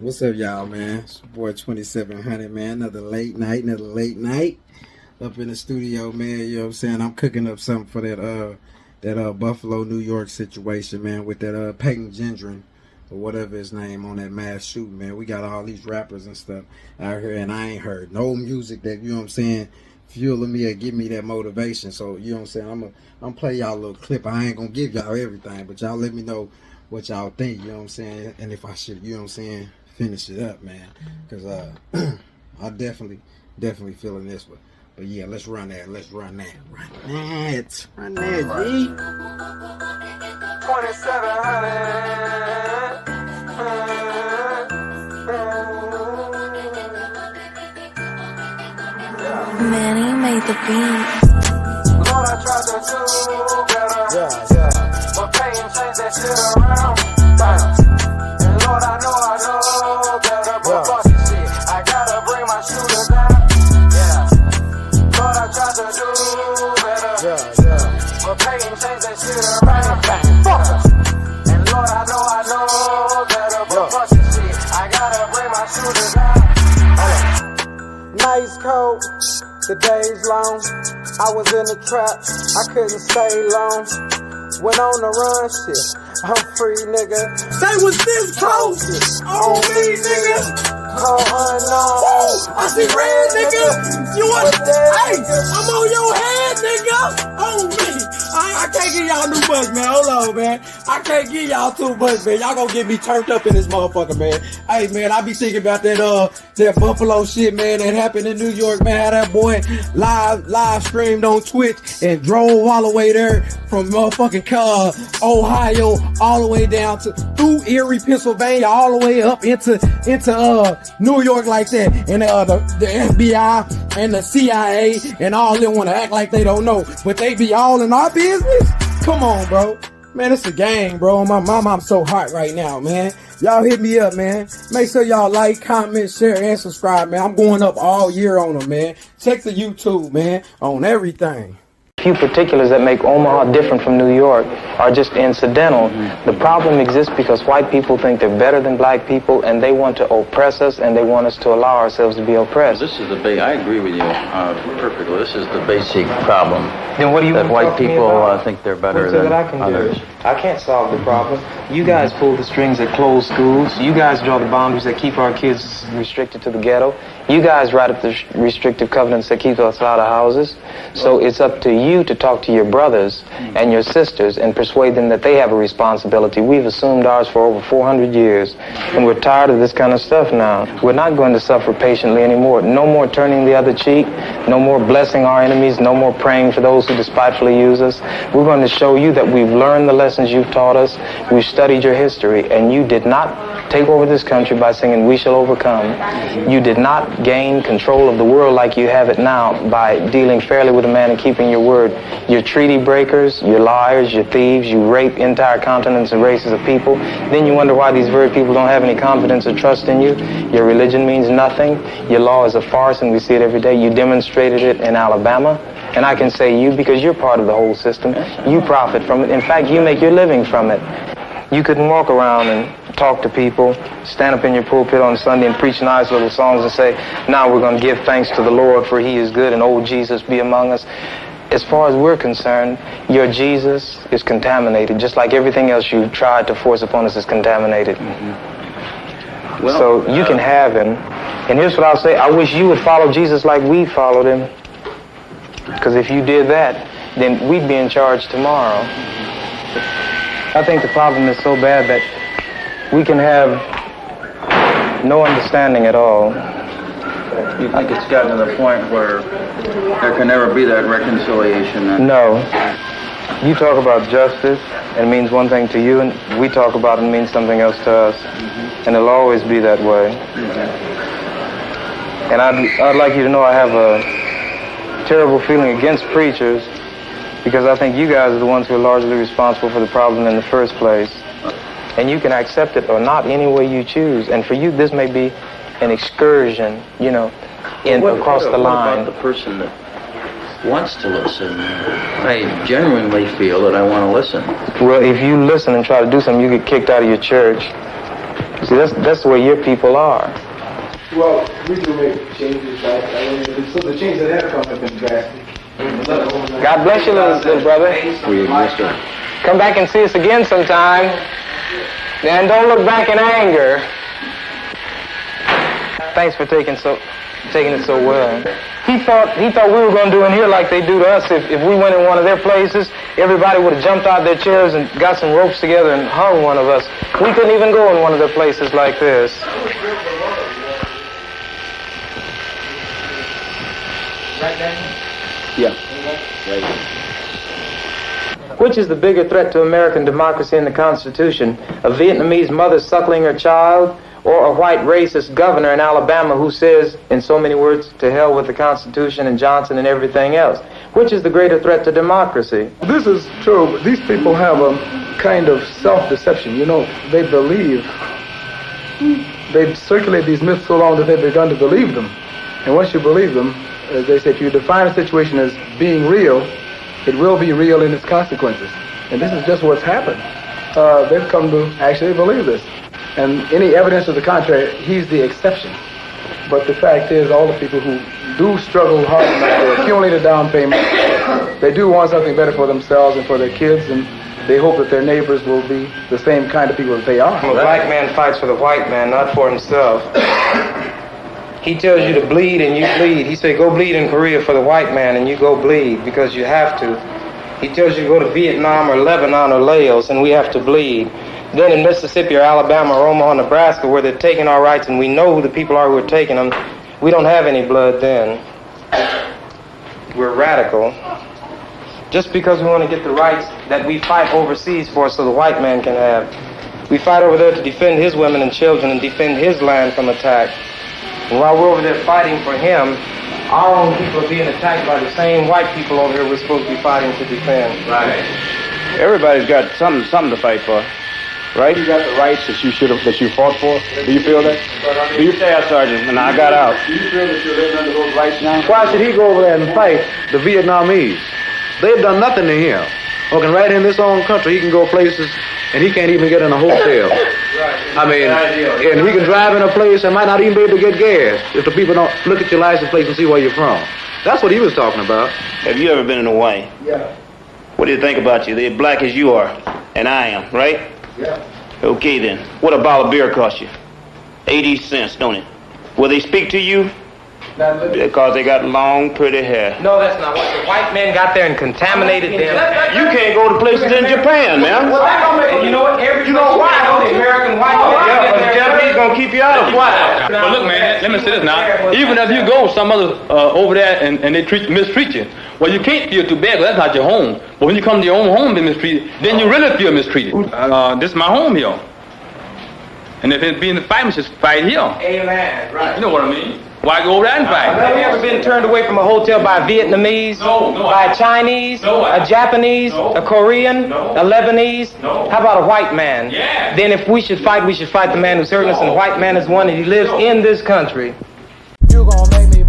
What's up, y'all, man? It's your boy 2700, man. Another late night up in the studio, man. You know what I'm saying? I'm cooking up something for that Buffalo, New York situation, man, with that Peyton Gendron or whatever his name on that mass shooting, man. We got all these rappers and stuff out here, and I ain't heard no music that, you know what I'm saying, fueling me or give me that motivation. So, you know what I'm saying? I'm gonna play y'all a little clip. I ain't gonna give y'all everything, but y'all let me know what y'all think, you know what I'm saying? And if I should, you know what I'm saying, finish it up, man, because I definitely feeling this one. But yeah, let's run that. G. 2700. Manny made the beat. Lord, I tried to do better. But pain changed that shit around. And Lord, I know better. But fuck this shit, I gotta bring my shooter down. Lord, I tried to do better. But pain changed that shit around. And Lord, I know better. But fuck this shit, I gotta bring my shooter down. Nice coat, the day's long. I was in the trap, I couldn't stay long. Went on the run, shit, I'm free, nigga. Say what's this close on me, nigga. Call unknown. Woo! I see red, nigga. You want? Hey, I'm on your head, nigga. On me. I can't give y'all new bucks, man. Hold on, man. I can't give y'all too much, man. Y'all gonna get me turned up in this motherfucker, man. Hey, man, I be thinking about that Buffalo shit, man, that happened in New York, man. How that boy live streamed on Twitch and drove all the way there from motherfucking Ohio all the way down to through Erie, Pennsylvania, all the way up into New York like that. And the FBI and the CIA and all them want to act like they don't know, but they be all in our business. Come on, bro. Man, it's a game, bro. My mom, I'm so hot right now, man. Y'all hit me up, man. Make sure y'all like, comment, share, and subscribe, man. I'm going up all year on them, man. Check the YouTube, man, on everything. Few particulars that make Omaha different from New York are just incidental. The problem exists because white people think they're better than black people, and they want to oppress us, and they want us to allow ourselves to be oppressed. This is I agree with you perfectly. This is the basic problem. Then what do you that white people about? Think they're better What's it than that I can others? Do? I can't solve the problem. You guys pull the strings that close schools. You guys draw the boundaries that keep our kids restricted to the ghetto. You guys write up the restrictive covenants that keep us out of houses. So it's up to you to talk to your brothers and your sisters and persuade them that they have a responsibility. We've assumed ours for over 400 years, and we're tired of this kind of stuff now. We're not going to suffer patiently anymore. No more turning the other cheek. No more blessing our enemies. No more praying for those who despitefully use us. We're going to show you that we've learned the lessons you've taught us. We've studied your history, and you did not take over this country by singing "We Shall Overcome." You did not gain control of the world like you have it now by dealing fairly with a man and keeping your word. You're treaty breakers, you're liars, you're thieves, you rape entire continents and races of people. Then you wonder why these very people don't have any confidence or trust in you. Your religion means nothing. Your law is a farce, and we see it every day. You demonstrated it in Alabama. And I can say you because you're part of the whole system. You profit from it. In fact, you make your living from it. You couldn't walk around and talk to people, stand up in your pulpit on Sunday and preach nice little songs and say, now we're going to give thanks to the Lord for he is good and old Jesus be among us. As far as we're concerned, your Jesus is contaminated, just like everything else you tried to force upon us is contaminated. Well, so you can have him. And here's what I'll say. I wish you would follow Jesus like we followed him. Because if you did that, then we'd be in charge tomorrow. I think the problem is so bad that we can have no understanding at all. You think it's gotten to the point where there can never be that reconciliation? No. You talk about justice, and it means one thing to you, and we talk about it and it means something else to us. And it'll always be that way. And I'd like you to know I have a terrible feeling against preachers, because I think you guys are the ones who are largely responsible for the problem in the first place. And you can accept it or not any way you choose. And for you, this may be an excursion, you know, across the line. What about the person that wants to listen? I genuinely feel that I want to listen. Well, if you listen and try to do something, you get kicked out of your church. See, that's where your people are. Well, we do make changes, right? So the changes that have come have been drastic. God bless you, little brother. Come back and see us again sometime. And don't look back in anger. Thanks for taking it so well. He thought we were going to do in here like they do to us. If we went in one of their places, everybody would have jumped out their chairs and got some ropes together and hung one of us. We couldn't even go in one of their places like this. Yeah. Which is the bigger threat to American democracy and the Constitution? A Vietnamese mother suckling her child, or a white racist governor in Alabama who says, in so many words, to hell with the Constitution and Johnson and everything else? Which is the greater threat to democracy? This is true, but these people have a kind of self-deception. You know, they believe, they circulate these myths so long that they've begun to believe them. And once you believe them, as they say, if you define a situation as being real, it will be real in its consequences. And this is just what's happened. They've come to actually believe this. And any evidence to the contrary, he's the exception. But the fact is, all the people who do struggle hard enough to accumulate a down payment, they do want something better for themselves and for their kids, and they hope that their neighbors will be the same kind of people that they are. A black man fights for the white man, not for himself. He tells you to bleed and you bleed. He said, go bleed in Korea for the white man, and you go bleed because you have to. He tells you to go to Vietnam or Lebanon or Laos, and we have to bleed. Then in Mississippi or Alabama or Omaha, Nebraska, where they're taking our rights and we know who the people are who are taking them, we don't have any blood then. We're radical. Just because we want to get the rights that we fight overseas for so the white man can have. We fight over there to defend his women and children and defend his land from attack. And while we're over there fighting for him, our own people are being attacked by the same white people over here we're supposed to be fighting to defend. Right. Everybody's got something to fight for. Right? You got the rights that you fought for. Do you feel that? Do you say, Sergeant? And I got out. Do you feel that you're living under those rights now? Why should he go over there and fight the Vietnamese? They've done nothing to him. Working right in this own country, he can go places and he can't even get in a hotel. I mean, and he can drive in a place and might not even be able to get gas if the people don't look at your license plate and see where you're from. That's what he was talking about. Have you ever been in Hawaii? Yeah. What do you think about you? They're black as you are, and I am, right? Yeah. Okay then. What a bottle of beer cost you? 80 cents, don't it? Will they speak to you? Because they got long, pretty hair. No, that's not what the white men got there and contaminated them. You can't go to places in Japan, man. And you know what? You know why? The American white men. Yeah, but the Japanese gonna keep you out of why? But look, man, let me say this now. Even if you go some other over there and they mistreat you, well, you can't feel too bad, 'cause that's not your home. But when you come to your own home and mistreated, then you really feel mistreated. This is my home here. And if it's being the fight, we should fight here. Amen. Right. You know what I mean? Why go over there and fight? Have you ever been turned away from a hotel by a Vietnamese? No, by a Chinese? No, a Japanese? No. A Korean? No. A Lebanese? No. How about a white man? Yeah. Then if we should fight the man who's hurting us, and the white man is one, and he lives in this country. You gonna make me